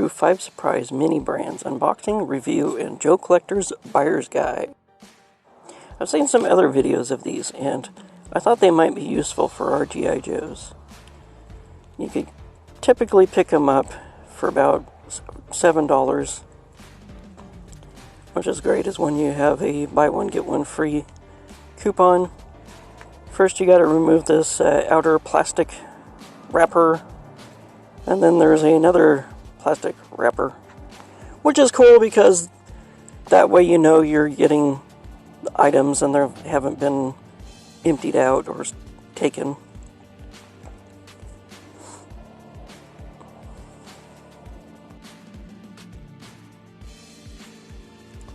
Zuru 5 Surprise Mini Brands Unboxing, Review, and Joe Collector's Buyer's Guide. I've seen some other videos of these, and I thought they might be useful for our G.I. Joes. You could typically pick them up for about $7, which is great, is when you have a buy one get one free coupon. First you got to remove this outer plastic wrapper, and then there's another plastic wrapper, which is cool because that way you know you're getting the items and they haven't been emptied out or taken.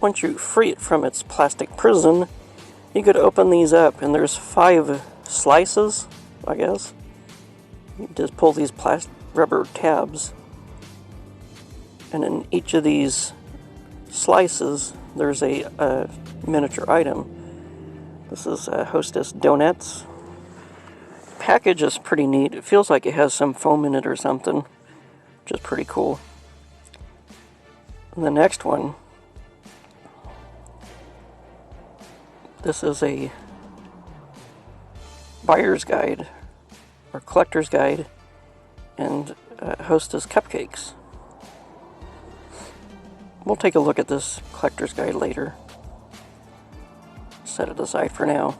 Once you free it from its plastic prison, you could open these up, and there's 5 slices, I guess. You just pull these plastic rubber tabs, and in each of these slices there's a miniature item. This is Hostess Donuts. The package is pretty neat. It feels like it has some foam in it or something, which is pretty cool. And the next one, this is a buyer's guide or collector's guide, and Hostess cupcakes. We'll take a look at this collector's guide later. Set it aside for now.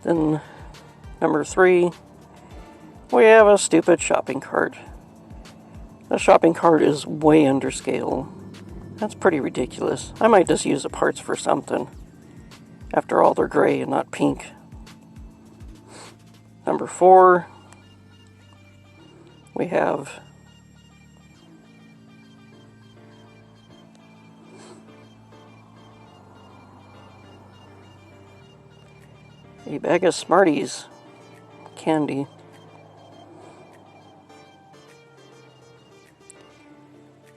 Then number 3, we have a stupid shopping cart. The shopping cart is way under scale. That's pretty ridiculous. I might just use the parts for something. After all, they're gray and not pink. Number 4, we have a bag of Smarties candy.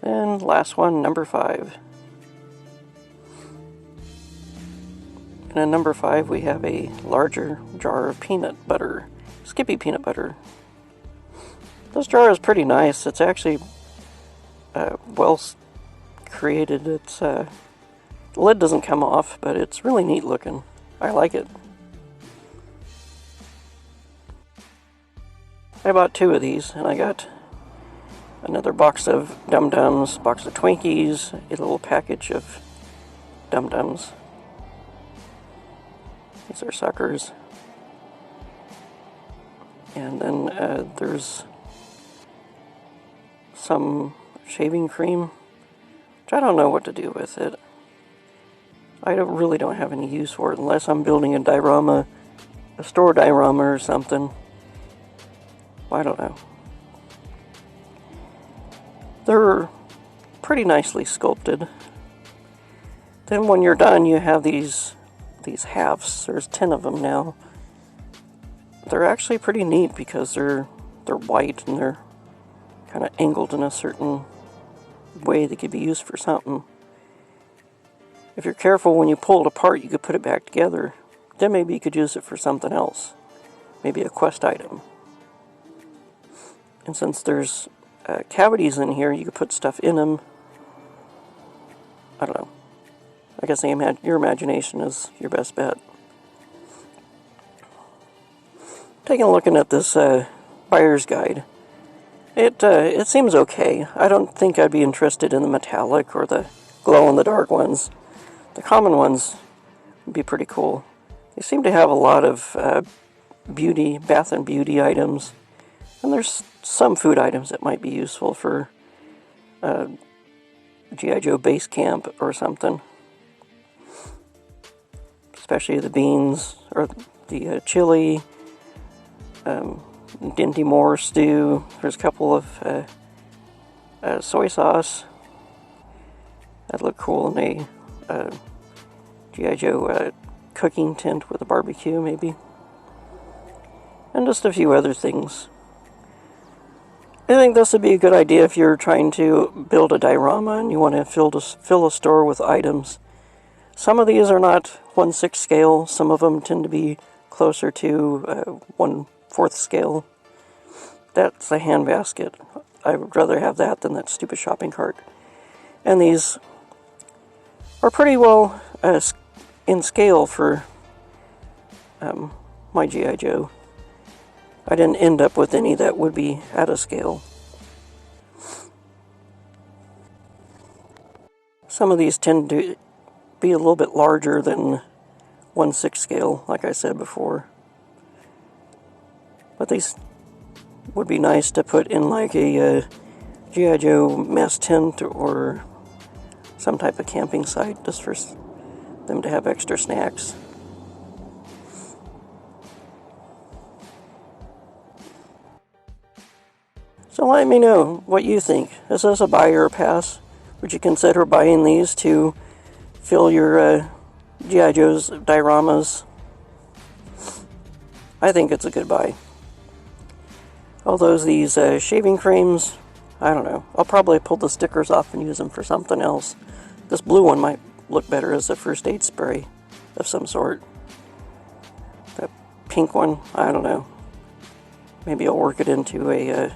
And last one, number 5. And in number 5 we have a larger jar of peanut butter. Skippy peanut butter. This jar is pretty nice. It's actually well created. It's the lid doesn't come off, but it's really neat looking. I like it. I bought 2 of these, and I got another box of Dum-Dums, box of Twinkies, a little package of Dum-Dums. These are suckers. And then there's some shaving cream, which I don't know what to do with it. I really don't have any use for it unless I'm building a diorama, a store diorama or something. I don't know. They're pretty nicely sculpted. Then when you're done, you have these halves. There's 10 of them now. They're actually pretty neat because they're white and they're kind of angled in a certain way that could be used for something. If you're careful, when you pull it apart, you could put it back together. Then maybe you could use it for something else. Maybe a quest item. And since there's cavities in here, you could put stuff in them. I don't know. I guess your imagination is your best bet. Taking a look at this buyer's guide, it seems okay. I don't think I'd be interested in the metallic or the glow-in-the-dark ones. The common ones would be pretty cool. They seem to have a lot of bath and beauty items. And there's some food items that might be useful for G.I. Joe base camp or something. Especially the beans, or the chili, Dinty Moore stew. There's a couple of soy sauce. That'd look cool in a G.I. Joe cooking tent with a barbecue, maybe. And just a few other things. I think this would be a good idea if you're trying to build a diorama and you want to fill a store with items. Some of these are not 1/6 scale. Some of them tend to be closer to 1/4 scale. That's a hand basket. I would rather have that than that stupid shopping cart. And these are pretty well in scale for my G.I. Joe. I didn't end up with any that would be out of scale. Some of these tend to be a little bit larger than 1/6 scale, like I said before. But these would be nice to put in like a G.I. Joe mess tent or some type of camping site, just for them to have extra snacks. So let me know what you think. Is this a buy or a pass? Would you consider buying these to fill your G.I. Joe's dioramas? I think it's a good buy. Although these shaving creams, I don't know. I'll probably pull the stickers off and use them for something else. This blue one might look better as a first aid spray of some sort. That pink one, I don't know. Maybe I'll work it into a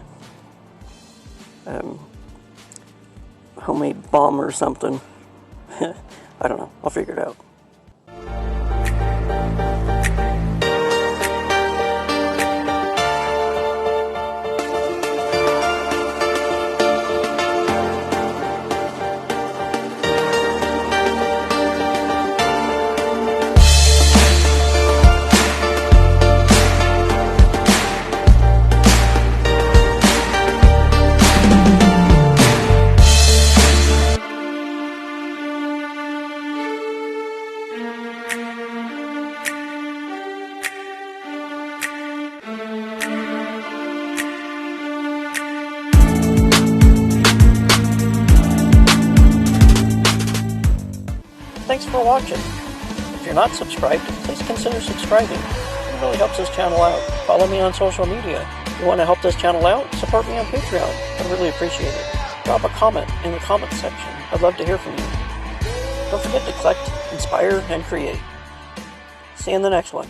homemade balm or something. I don't know. I'll figure it out. Thanks for watching. If you're not subscribed, please consider subscribing. It really helps this channel out. Follow me on social media. If you want to help this channel out, support me on Patreon. I'd really appreciate it. Drop a comment in the comments section. I'd love to hear from you. Don't forget to collect, inspire, and create. See you in the next one.